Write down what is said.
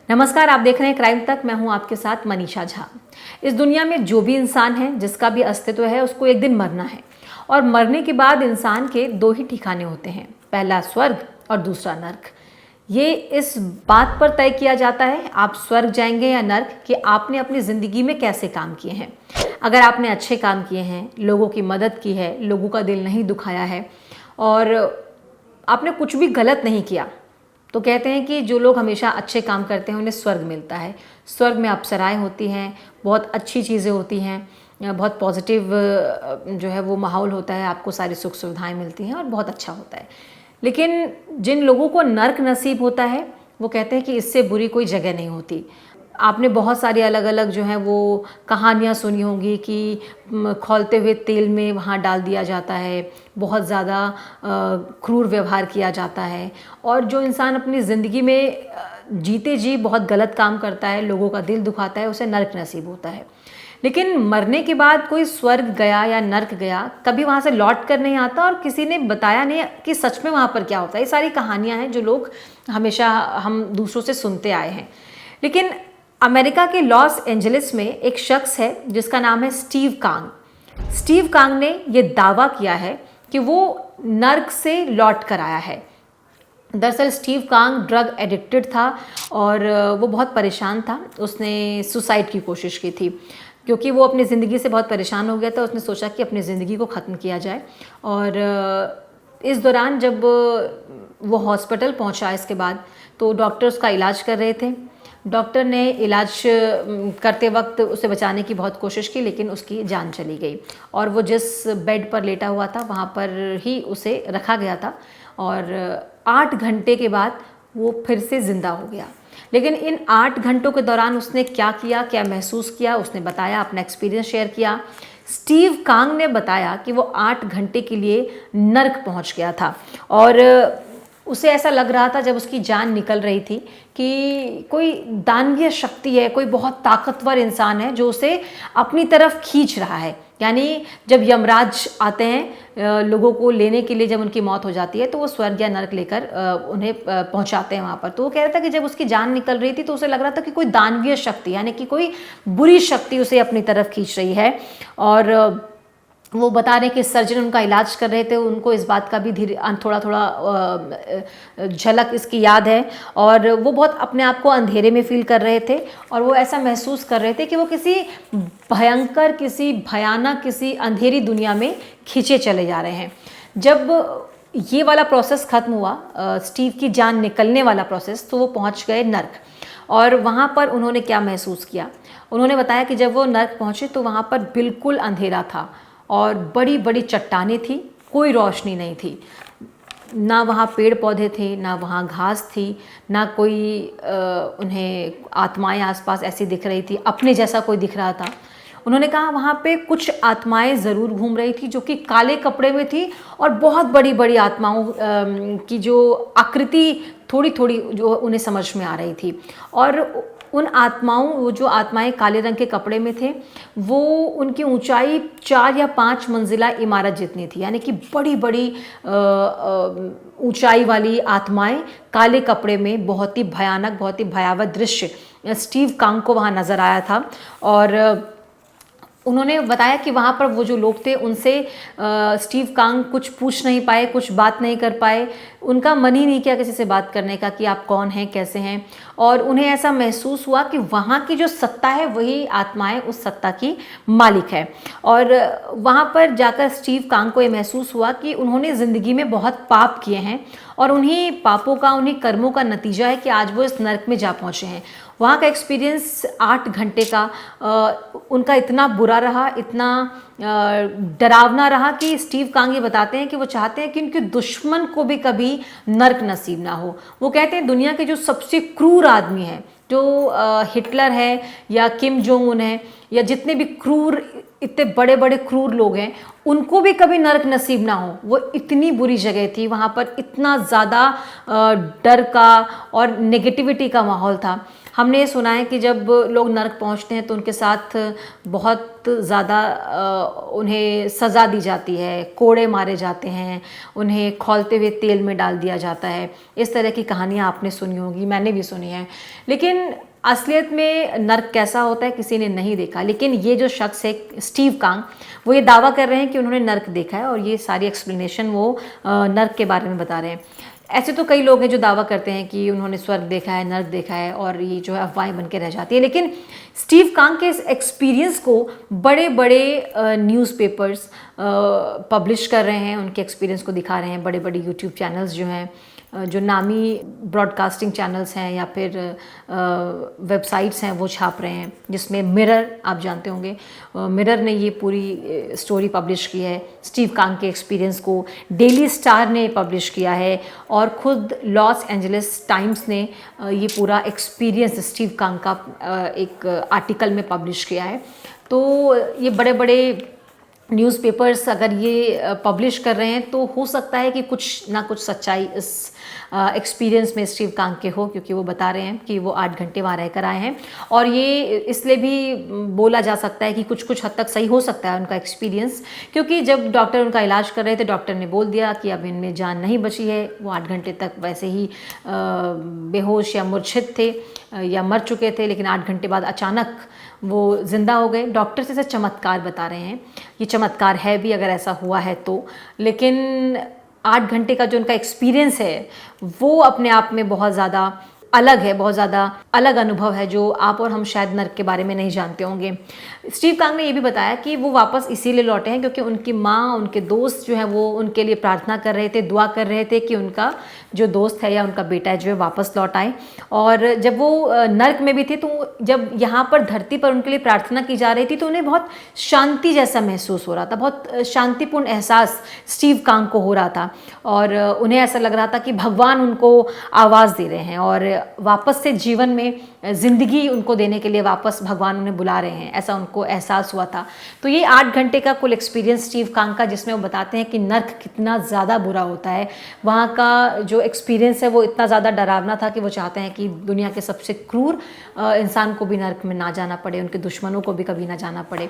नमस्कार, आप देख रहे हैं क्राइम तक। मैं हूं आपके साथ मनीषा झा। इस दुनिया में जो भी इंसान है, जिसका भी अस्तित्व है, उसको एक दिन मरना है। और मरने के बाद इंसान के दो ही ठिकाने होते हैं, पहला स्वर्ग और दूसरा नर्क। ये इस बात पर तय किया जाता है आप स्वर्ग जाएंगे या नर्क, कि आपने अपनी ज़िंदगी में कैसे काम किए हैं। अगर आपने अच्छे काम किए हैं, लोगों की मदद की है, लोगों का दिल नहीं दुखाया है और आपने कुछ भी गलत नहीं किया, तो कहते हैं कि जो लोग हमेशा अच्छे काम करते हैं उन्हें स्वर्ग मिलता है। स्वर्ग में अप्सराएं होती हैं, बहुत अच्छी चीज़ें होती हैं, बहुत पॉजिटिव जो है वो माहौल होता है, आपको सारी सुख सुविधाएं मिलती हैं और बहुत अच्छा होता है। लेकिन जिन लोगों को नर्क नसीब होता है, वो कहते हैं कि इससे बुरी कोई जगह नहीं होती। आपने बहुत सारी अलग अलग जो है वो कहानियाँ सुनी होंगी कि खौलते हुए तेल में वहाँ डाल दिया जाता है, बहुत ज़्यादा क्रूर व्यवहार किया जाता है। और जो इंसान अपनी ज़िंदगी में जीते जी बहुत गलत काम करता है, लोगों का दिल दुखाता है, उसे नर्क नसीब होता है। लेकिन मरने के बाद कोई स्वर्ग गया या नर्क गया, कभी वहाँ से लौट कर नहीं आता और किसी ने बताया नहीं कि सच में वहाँ पर क्या होता है। ये सारी कहानियाँ हैं जो लोग हमेशा हम दूसरों से सुनते आए हैं। लेकिन अमेरिका के लॉस एंजलिस में एक शख्स है जिसका नाम है स्टीव कांग। स्टीव कांग ने यह दावा किया है कि वो नर्क से लौट कर आया है। दरअसल स्टीव कांग ड्रग एडिक्टेड था और वो बहुत परेशान था। उसने सुसाइड की कोशिश की थी क्योंकि वो अपनी ज़िंदगी से बहुत परेशान हो गया था। उसने सोचा कि अपनी ज़िंदगी को ख़त्म किया जाए। और इस दौरान जब वो हॉस्पिटल पहुंचा, इसके बाद तो डॉक्टर उसका इलाज कर रहे थे। डॉक्टर ने इलाज करते वक्त उसे बचाने की बहुत कोशिश की, लेकिन उसकी जान चली गई और वो जिस बेड पर लेटा हुआ था वहाँ पर ही उसे रखा गया था। और 8 घंटे के बाद वो फिर से ज़िंदा हो गया। लेकिन इन 8 घंटों के दौरान उसने क्या किया, क्या महसूस किया, उसने बताया, अपना एक्सपीरियंस शेयर किया। स्टीव कांग ने बताया कि वो 8 घंटे के लिए नर्क पहुँच गया था और उसे ऐसा लग रहा था जब उसकी जान निकल रही थी कि कोई दानवीय शक्ति है, कोई बहुत ताकतवर इंसान है जो उसे अपनी तरफ खींच रहा है। यानी जब यमराज आते हैं लोगों को लेने के लिए, जब उनकी मौत हो जाती है तो वो स्वर्ग या नर्क लेकर उन्हें पहुंचाते हैं वहाँ पर। तो वो कह रहा था कि जब उसकी जान निकल रही थी तो उसे लग रहा था कि कोई दानवीय शक्ति, यानी कि कोई बुरी शक्ति उसे अपनी तरफ खींच रही है। और वो बता रहे कि सर्जन उनका इलाज कर रहे थे, उनको इस बात का भी थोड़ा थोड़ा झलक इसकी याद है। और वो बहुत अपने आप को अंधेरे में फील कर रहे थे और वो ऐसा महसूस कर रहे थे कि वो किसी भयंकर, किसी भयानक, किसी अंधेरी दुनिया में खींचे चले जा रहे हैं। जब ये वाला प्रोसेस ख़त्म हुआ, स्टीव की जान निकलने वाला प्रोसेस, तो वो पहुँच गए नर्क। और वहाँ पर उन्होंने क्या महसूस किया, उन्होंने बताया कि जब वो नर्क पहुँचे तो वहाँ पर बिल्कुल अंधेरा था और बड़ी बड़ी चट्टानें थी, कोई रोशनी नहीं थी, ना वहाँ पेड़ पौधे थे, ना वहाँ घास थी, ना कोई उन्हें आत्माएं आसपास ऐसी दिख रही थी, अपने जैसा कोई दिख रहा था। उन्होंने कहा वहाँ पे कुछ आत्माएं ज़रूर घूम रही थी जो कि काले कपड़े में थी और बहुत बड़ी बड़ी आत्माओं की जो आकृति थोड़ी थोड़ी जो उन्हें समझ में आ रही थी। और उन आत्माओं, वो जो आत्माएं काले रंग के कपड़े में थे, वो उनकी ऊंचाई 4 या 5 मंजिला इमारत जितनी थी, यानी कि बड़ी बड़ी ऊंचाई वाली आत्माएं काले कपड़े में। बहुत ही भयानक, बहुत ही भयावह दृश्य स्टीव कांग को वहाँ नज़र आया था। और उन्होंने बताया कि वहाँ पर वो जो लोग थे उनसे स्टीव कांग कुछ पूछ नहीं पाए, कुछ बात नहीं कर पाए। उनका मन ही नहीं किया किसी से बात करने का कि आप कौन हैं, कैसे हैं। और उन्हें ऐसा महसूस हुआ कि वहाँ की जो सत्ता है वही आत्माएं उस सत्ता की मालिक है। और वहाँ पर जाकर स्टीव कांग को ये महसूस हुआ कि उन्होंने ज़िंदगी में बहुत पाप किए हैं और उन्हीं पापों का, उन्हीं कर्मों का नतीजा है कि आज वो इस नर्क में जा पहुँचे हैं। वहाँ का एक्सपीरियंस 8 घंटे का उनका इतना बुरा रहा, इतना डरावना रहा कि स्टीव कांग ये बताते हैं कि वो चाहते हैं कि उनके दुश्मन को भी कभी नर्क नसीब ना हो। वो कहते हैं दुनिया के जो सबसे क्रूर आदमी हैं, जो हिटलर है या किम जोंग उन है या जितने भी क्रूर इतने बड़े बड़े क्रूर लोग हैं, उनको भी कभी नरक नसीब ना हो। वो इतनी बुरी जगह थी, वहाँ पर इतना ज़्यादा डर का और नेगेटिविटी का माहौल था। हमने ये सुना है कि जब लोग नरक पहुँचते हैं तो उनके साथ बहुत ज़्यादा उन्हें सज़ा दी जाती है, कोड़े मारे जाते हैं, उन्हें खौलते हुए तेल में डाल दिया जाता है। इस तरह की कहानियाँ आपने सुनी होगी, मैंने भी सुनी है। लेकिन असलियत में नर्क कैसा होता है किसी ने नहीं देखा। लेकिन ये जो शख्स है स्टीव कांग, वो ये दावा कर रहे हैं कि उन्होंने नर्क देखा है और ये सारी एक्सप्लेनेशन वो नर्क के बारे में बता रहे हैं। ऐसे तो कई लोग हैं जो दावा करते हैं कि उन्होंने स्वर्ग देखा है, नर्क देखा है, और ये जो है अफवाहें बन के रह जाती है। लेकिन स्टीव कांग के इस एक्सपीरियंस को बड़े बड़े न्यूज़पेपर्स पब्लिश कर रहे हैं, उनके एक्सपीरियंस को दिखा रहे हैं। बड़े बड़े यूट्यूब चैनल्स जो हैं, जो नामी ब्रॉडकास्टिंग चैनल्स हैं या फिर वेबसाइट्स हैं, वो छाप रहे हैं। जिसमें मिरर, आप जानते होंगे, मिरर ने ये पूरी स्टोरी पब्लिश की है स्टीव कांग के एक्सपीरियंस को। डेली स्टार ने पब्लिश किया है और ख़ुद लॉस एंजलिस टाइम्स ने ये पूरा एक्सपीरियंस स्टीव कांग का एक आर्टिकल में पब्लिश किया है। तो ये बड़े बड़े न्यूज़पेपर्स अगर ये पब्लिश कर रहे हैं तो हो सकता है कि कुछ ना कुछ सच्चाई इस एक्सपीरियंस में स्टीव कांग के हो, क्योंकि वो बता रहे हैं कि वो 8 घंटे वहाँ रह कर आए हैं। और ये इसलिए भी बोला जा सकता है कि कुछ कुछ हद तक सही हो सकता है उनका एक्सपीरियंस, क्योंकि जब डॉक्टर उनका इलाज कर रहे थे, डॉक्टर ने बोल दिया कि अब इनमें जान नहीं बची है। वो 8 घंटे तक वैसे ही बेहोश या मूर्छित थे या मर चुके थे, लेकिन 8 घंटे बाद अचानक वो ज़िंदा हो गए। डॉक्टर से चमत्कार बता रहे हैं, ये चमत्कार है भी अगर ऐसा हुआ है तो। लेकिन 8 घंटे का जो उनका एक्सपीरियंस है वो अपने आप में बहुत ज़्यादा अलग है, बहुत ज़्यादा अलग अनुभव है, जो आप और हम शायद नर्क के बारे में नहीं जानते होंगे। स्टीव कांग ने ये भी बताया कि वो वापस इसीलिए लौटे हैं क्योंकि उनकी माँ, उनके दोस्त जो हैं वो उनके लिए प्रार्थना कर रहे थे, दुआ कर रहे थे कि उनका जो दोस्त है या उनका बेटा है जो है वापस लौट आए। और जब वो नर्क में भी थे तो जब यहाँ पर धरती पर उनके लिए प्रार्थना की जा रही थी तो उन्हें बहुत शांति जैसा महसूस हो रहा था, बहुत शांतिपूर्ण एहसास स्टीव कांग को हो रहा था। और उन्हें ऐसा लग रहा था कि भगवान उनको आवाज़ दे रहे हैं और वापस से जीवन में ज़िंदगी उनको देने के लिए वापस भगवान उन्हें बुला रहे हैं, ऐसा उनको एहसास हुआ था। तो ये 8 घंटे का कुल एक्सपीरियंस स्टीव कांग का, जिसमें वो बताते हैं कि नर्क कितना ज़्यादा बुरा होता है। वहाँ का जो एक्सपीरियंस है वो इतना ज़्यादा डरावना था कि वो चाहते हैं कि दुनिया के सबसे क्रूर इंसान को भी नर्क में ना जाना पड़े, उनके दुश्मनों को भी कभी ना जाना पड़े।